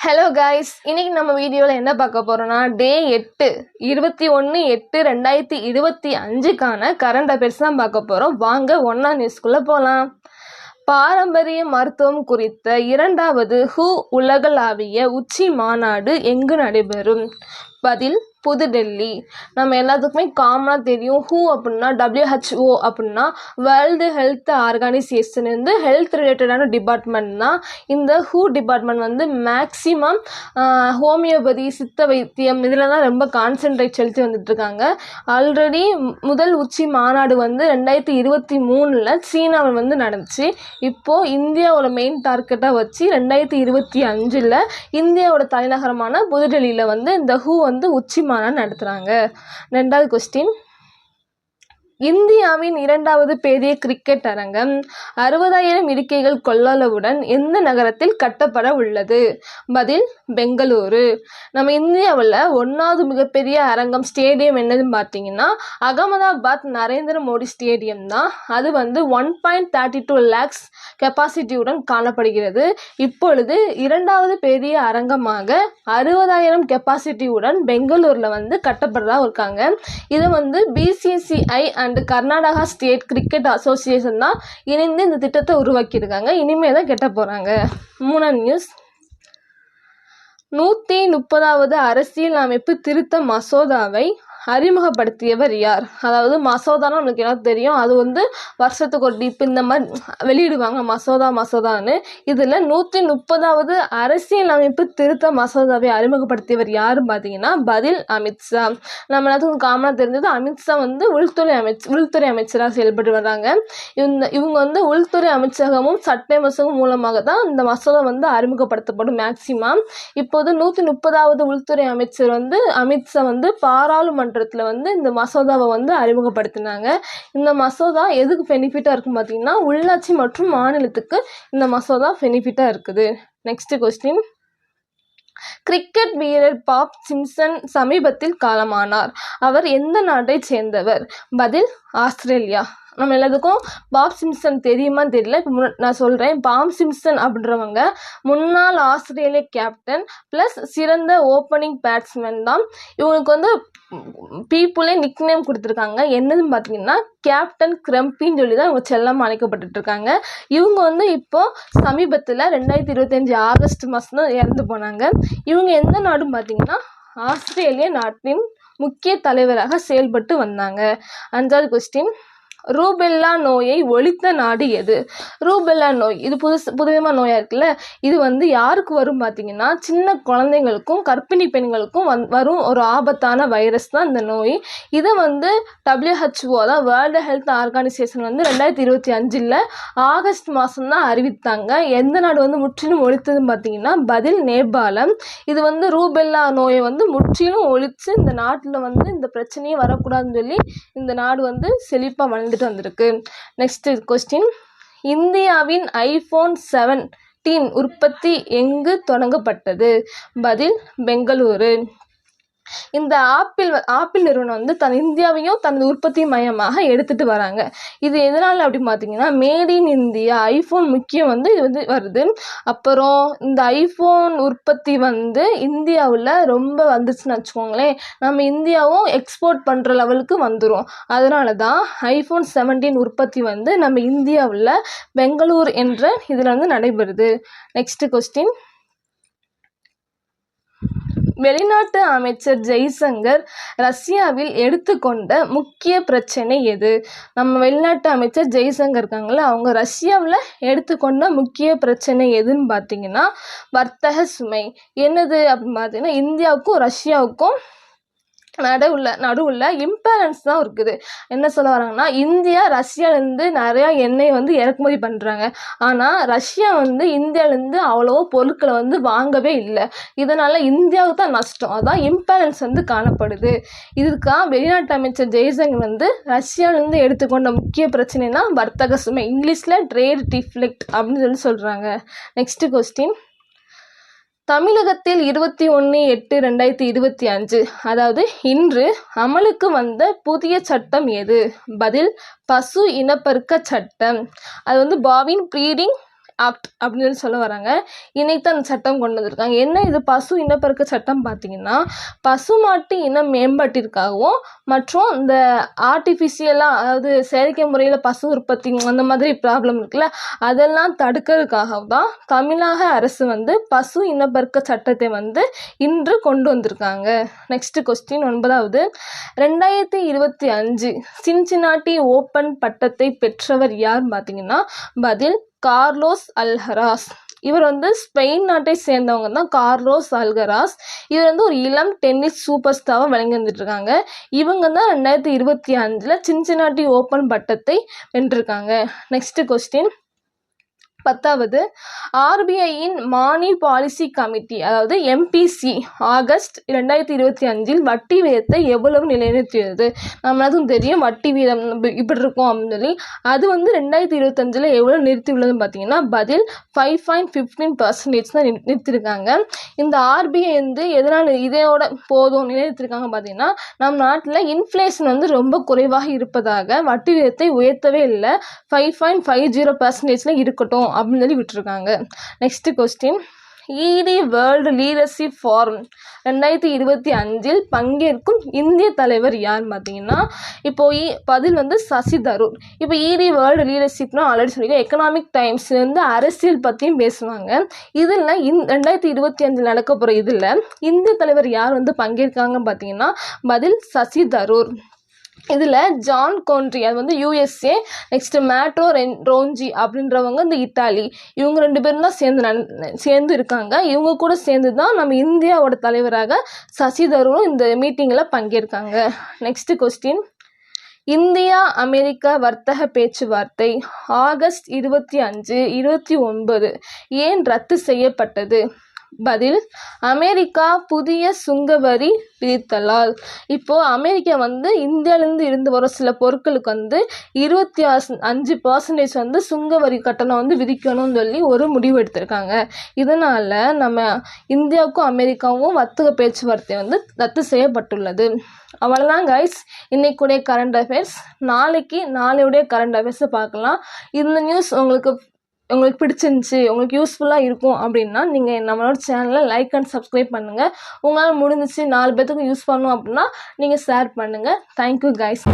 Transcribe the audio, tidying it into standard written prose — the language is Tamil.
ஹலோ கைஸ், இன்னைக்கு நம்ம வீடியோவில் என்ன பார்க்க போகிறோன்னா டே 8 21/8/2025க்கான கரண்ட் அஃபேர்ஸ் தான் பார்க்க போகிறோம். வாங்க ஒன்றா நியூஸ்குள்ளே போகலாம். பாரம்பரிய மருத்துவம் குறித்த 2வது WHO உலகளாவிய உச்சி மாநாடு எங்கு நடைபெறும்? பதில் புதுடெல்லி. நம்ம எல்லாத்துக்குமே காமனாக தெரியும், WHO அப்படின்னா WHO அப்படின்னா வேர்ல்டு ஹெல்த் ஆர்கனைசேஷன் வந்து ஹெல்த் ரிலேட்டடான டிபார்ட்மெண்ட் தான். இந்த WHO டிபார்ட்மெண்ட் வந்து மேக்சிமம் ஹோமியோபதி, சித்த வைத்தியம் இதில் தான் ரொம்ப கான்சென்ட்ரேட் செலுத்தி வந்துட்டுருக்காங்க. ஆல்ரெடி முதல் உச்சி மாநாடு வந்து 2023 சீனாவில் வந்து நடந்துச்சு. இப்போது இந்தியாவோட மெயின் டார்கெட்டாக வச்சு 2025 இந்தியாவோட தலைநகரமான புதுடெல்லியில் வந்து இந்த WHO வந்து உச்சி மாநாடு நடத்துகிறாங்க. 2வது கொஸ்டின், இந்தியாவின் 2வது பெரிய கிரிக்கெட் அரங்கம் 60,000 இருக்கைகள் கொள்ளளவுடன் எந்த நகரத்தில் கட்டப்பட உள்ளது? பதில் பெங்களூரு. நம்ம இந்தியாவில் 1வது மிகப்பெரிய அரங்கம் ஸ்டேடியம் என்னதுன்னு பார்த்தீங்கன்னா அகமதாபாத் நரேந்திர மோடி ஸ்டேடியம் தான். அது வந்து 1.32 lakhs கெப்பாசிட்டியுடன் காணப்படுகிறது. இப்பொழுது 2வது பெரிய அரங்கமாக 60,000 கெப்பாசிட்டியுடன் பெங்களூரில் வந்து கட்டப்படுறதா இருக்காங்க. இதை வந்து BCCI and Karnataka state cricket association தான் இணைந்து இந்த திட்டத்தை உருவாக்கியிருக்காங்க. இனிமேல் தான் கட்ட போகிறாங்க. 3வது நியூஸ், 130வது அரசியல் அமைப்பு திருத்த மசோதாவை அறிமுகப்படுத்தியவர் யார்? அதாவது மசோதானா நம்மளுக்கு என்ன தெரியும், அது வந்து வருஷத்துக்கு ஒரு இப்போ இந்த மாதிரி வெளியிடுவாங்க மசோதான்னு. இதில் 130வது அரசியல் அமைப்பு திருத்த மசோதாவை அறிமுகப்படுத்தியவர் யாருன்னு பார்த்தீங்கன்னா பதில் அமித்ஷா. நம்ம எல்லாத்துக்கும் காமனாக தெரிஞ்சது, அமித்ஷா வந்து உள்துறை அமைச்சராக செயல்பட்டு வர்றாங்க. இவங்க வந்து உள்துறை அமைச்சகமும் சட்ட அமைச்சகம் மூலமாக தான் இந்த மசோதா வந்து அறிமுகப்படுத்தப்படும் மேக்சிமம். இப்போது 130வது உள்துறை அமைச்சர் வந்து அமித்ஷா வந்து பாராளுமன்றத்தில் வந்து இந்த மசோதாவை வந்து அறிமுகப்படுத்தினாங்க. இந்த மசோதா எதுக்கு பெனிஃபிட்டாக இருக்குன்னு பார்த்தீங்கன்னா உள்ளாட்சி மற்றும் மாநிலத்துக்கு இந்த மசோதா பெனிஃபிட்டாக இருக்குது. நெக்ஸ்ட் கொஸ்டின், கிரிக்கெட் வீரர் பாப் சிம்சன் சமீபத்தில் காலமானார். அவர் எந்த நாட்டை சேர்ந்தவர்? பதில் ஆஸ்திரேலியா. நம்ம எல்லாத்துக்கும் பாப் சிம்சன் தெரியுமான்னு தெரியல, இப்போ நான் சொல்கிறேன். பாப் சிம்சன் அப்படின்றவங்க முன்னாள் ஆஸ்திரேலிய கேப்டன் ப்ளஸ் சிறந்த ஓப்பனிங் பேட்ஸ்மேன் தான். இவங்களுக்கு வந்து பீப்புளே நிக் நேம் கொடுத்துருக்காங்க. என்னதுன்னு பார்த்தீங்கன்னா கேப்டன் கிரம்பின்னு சொல்லி தான் இவங்க செல்லமாக அழைக்கப்பட்டு இருக்காங்க. இவங்க வந்து இப்போது சமீபத்தில் 2025 ஆகஸ்ட் மாதம் தான் இறந்து போனாங்க. இவங்க எந்த நாடுன்னு பார்த்தீங்கன்னா ஆஸ்திரேலிய நாட்டின் முக்கிய தலைவராக செயல்பட்டு வந்தாங்க. 5வது கொஸ்டின், ரூபெல்லா நோயை ஒழித்த நாடு எது? ரூபெல்லா நோய் இது புதுவிதமான நோயாக இருக்குல்ல, இது வந்து யாருக்கு வரும் பார்த்தீங்கன்னா சின்ன குழந்தைங்களுக்கும் கர்ப்பிணி பெண்களுக்கும் வரும் ஒரு ஆபத்தான வைரஸ் தான் இந்த நோய். இதை வந்து WHO தான் வேர்ல்டு ஹெல்த் ஆர்கனைசேஷன் வந்து 2025 ஆகஸ்ட் மாதம் தான் அறிவித்தாங்க. எந்த நாடு வந்து முற்றிலும் ஒழித்ததுன்னு பார்த்தீங்கன்னா பதில் நேபாளம். இது வந்து ரூபெல்லா நோயை வந்து முற்றிலும் ஒழித்து இந்த நாட்டில் வந்து இந்த பிரச்சனையே வரக்கூடாதுன்னு சொல்லி இந்த நாடு வந்து செழிப்பாக வளர்ந்துட்டு வந்திருக்கு. நெக்ஸ்ட் கொஸ்டின், இந்தியாவின் iPhone 17 உற்பத்தி எங்கு தொடங்கப்பட்டது? பதில் பெங்களூரு. இந்த ஆப்பிள் நிறுவனம் வந்து இந்தியாவையும் தனது உற்பத்தி மையமாக எடுத்துகிட்டு வராங்க. இது எதனால் அப்படின்னு பார்த்தீங்கன்னா மேட் இன் இந்தியா ஐஃபோன் முக்கியம் வந்து இது வந்து வருது. அப்புறம் இந்த ஐஃபோன் உற்பத்தி வந்து இந்தியாவில் ரொம்ப வந்துச்சுன்னு வச்சுக்கோங்களேன், நம்ம இந்தியாவும் எக்ஸ்போர்ட் பண்ணுற லெவலுக்கு வந்துடும். அதனால தான் iPhone 17 உற்பத்தி வந்து நம்ம இந்தியாவில் பெங்களூர் என்ற இதில் வந்து நடைபெறுது. நெக்ஸ்ட் கொஸ்டின், வெளிநாட்டு அமைச்சர் ஜெய்சங்கர் ரஷ்யாவில் எடுத்துக்கொண்ட முக்கிய பிரச்சனை எது? நம்ம வெளிநாட்டு அமைச்சர் ஜெய்சங்கர் இருக்காங்களே, அவங்க ரஷ்யாவில் எடுத்துக்கொண்ட முக்கிய பிரச்சனை எதுன்னு பார்த்தீங்கன்னா வர்த்தக சுமை. என்னது அப்படின்னு பார்த்தீங்கன்னா இந்தியாவுக்கும் ரஷ்யாவுக்கும் நடுவில் இம்பேலன்ஸ் தான் இருக்குது. என்ன சொல்ல வராங்கன்னா இந்தியா ரஷ்யாவிலேருந்து நிறையா எண்ணெய் வந்து இறக்குமதி பண்ணுறாங்க. ஆனால் ரஷ்யா வந்து இந்தியாவிலேருந்து அவ்வளவோ பொருட்களை வந்து வாங்கவே இல்லை. இதனால் இந்தியாவுக்கு தான் நஷ்டம். அதான் இம்பேலன்ஸ் வந்து காணப்படுது. இதுக்காக வெளிநாட்டு அமைச்சர் ஜெய்சங்கர் வந்து ரஷ்யாவிலேருந்து எடுத்துக்கொண்ட முக்கிய பிரச்சனைனா வர்த்தக சுமை, இங்கிலீஷில் ட்ரேட் டிஃப்ளெக்ட் அப்படின்னு சொல்கிறாங்க. நெக்ஸ்ட் கொஸ்டின், தமிழகத்தில் 21/8/2025 அதாவது இன்று அமலுக்கு வந்த புதிய சட்டம் எது? பதில் பசு இனப்பெருக்க சட்டம். அது வந்து பாவின் ப்ரீடிங் ஆக்ட் அப்படின்னு சொல்ல வராங்க. இன்னைக்கு தான் அந்த சட்டம் கொண்டு வந்திருக்காங்க. என்ன இது பசு இனப்பெருக்க சட்டம் பார்த்தீங்கன்னா, பசுமாட்டு இன மேம்பாட்டிற்காகவும் மற்றும் இந்த ஆர்டிஃபிஷியலாக அதாவது செயற்கை முறையில் பசு உற்பத்தி அந்த மாதிரி ப்ராப்ளம் இருக்குல்ல, அதெல்லாம் தடுக்கிறதுக்காக தான் தமிழக அரசு வந்து பசு இனப்பெருக்க சட்டத்தை வந்து இன்று கொண்டு வந்திருக்காங்க. நெக்ஸ்ட் கொஸ்டின் 9வது, 2025 சின்சினாட்டி ஓப்பன் பட்டத்தை பெற்றவர் யார் பார்த்தீங்கன்னா, பதில் கார்லோஸ் அல்கராஸ். இவர் வந்து ஸ்பெயின் நாட்டை சேர்ந்தவங்க தான் கார்லோஸ் அல்கராஸ். இவர் வந்து ஒரு இளம் டென்னிஸ் சூப்பர் ஸ்டாராக விளங்கி வந்துட்டு இருக்காங்க. இவங்க தான் 2025 சின்சினாட்டி ஓப்பன் பட்டத்தை வென்றிருக்காங்க. நெக்ஸ்ட் கொஸ்டின் 10வது, ஆர்பிஐயின் மானி பாலிசி கமிட்டி அதாவது MPC ஆகஸ்ட் 2025 வட்டி வீதத்தை எவ்வளவு நிலைநிறுத்தியது? நம்மளுக்கும் தெரியும் வட்டி வீதம் இப்படி இருக்கும் அப்படின்னு சொல்லி. அது வந்து 2025 எவ்வளோ நிறுத்தியுள்ளதுன்னு பார்த்தீங்கன்னா, பதில் 5.15% தான் நிறுத்திருக்காங்க. இந்த RBI வந்து எதனால் இதையோட போதும் நிலைநிறுத்திருக்காங்க பார்த்தீங்கன்னா, நம் நாட்டில் இன்ஃப்ளேஷன் வந்து ரொம்ப குறைவாக இருப்பதாக வட்டி வீதத்தை உயர்த்தவே இல்லை, 5.50% இருக்கட்டும் அப்படின்னு சொல்லி விட்டுருக்காங்க. Next question, ED world leadership forum 2025 பங்கேற்கும் இந்திய தலைவர் யார் பார்த்தீங்கன்னா, இப்போ பதில் வந்து சசி தரூர். இப்போ ED வேர்ல்டு லீடர்ஷிப்னா ஆல்ரெடி சொல்லியிருக்கோம். எக்கனாமிக் டைம்ஸ் வந்து அரசியல் பற்றியும் பேசுவாங்க. இதில் 2025 நடக்க போகிற இதில் இந்திய தலைவர் யார் வந்து பங்கேற்காங்க பார்த்தீங்கன்னா, பதில் சசி தரூர். இதில் ஜான் கோண்ட்ரி அது வந்து USA, நெக்ஸ்ட்டு மேட்ரோ ரோஞ்சி அப்படின்றவங்க இந்த இத்தாலி, இவங்க 2 பேரும் தான் சேர்ந்து இருக்காங்க. இவங்க கூட சேர்ந்து தான் நம்ம இந்தியாவோட தலைவராக சசி தரூரும் இந்த மீட்டிங்கில் பங்கேற்காங்க. நெக்ஸ்ட் கொஸ்டின், இந்தியா அமெரிக்கா வர்த்தக பேச்சுவார்த்தை ஆகஸ்ட் 25, 29 ஏன் ரத்து செய்யப்பட்டது? பதில் அமெரிக்கா புதிய சுங்க வரி விதித்தலால். இப்போது அமெரிக்கா வந்து இந்தியாவிலேருந்து இருந்து வர சில பொருட்களுக்கு வந்து 25% வந்து சுங்க வரி கட்டணம் வந்து விதிக்கணும்னு சொல்லி ஒரு முடிவு எடுத்திருக்காங்க. இதனால் நம்ம இந்தியாவுக்கும் அமெரிக்காவும் வர்த்தக பேச்சுவார்த்தை வந்து ரத்து செய்யப்பட்டுள்ளது. அவ்வளோதான் கைஸ் இன்னைக்குடைய கரண்ட் அஃபேர்ஸ். நாளையுடைய கரண்ட் அஃபேர்ஸை பார்க்கலாம். இந்த நியூஸ் உங்களுக்கு பிடிச்சிருந்துச்சி, உங்களுக்கு யூஸ்ஃபுல்லாக இருக்கும் அப்படின்னா நீங்கள் நம்மளோட சேனலை லைக் அண்ட் சப்ஸ்கிரைப் பண்ணுங்கள். உங்களால் முடிஞ்சிச்சு 4 பேத்துக்கு யூஸ் பண்ணணும் அப்படின்னா நீங்கள் ஷேர் பண்ணுங்கள். Thank you guys.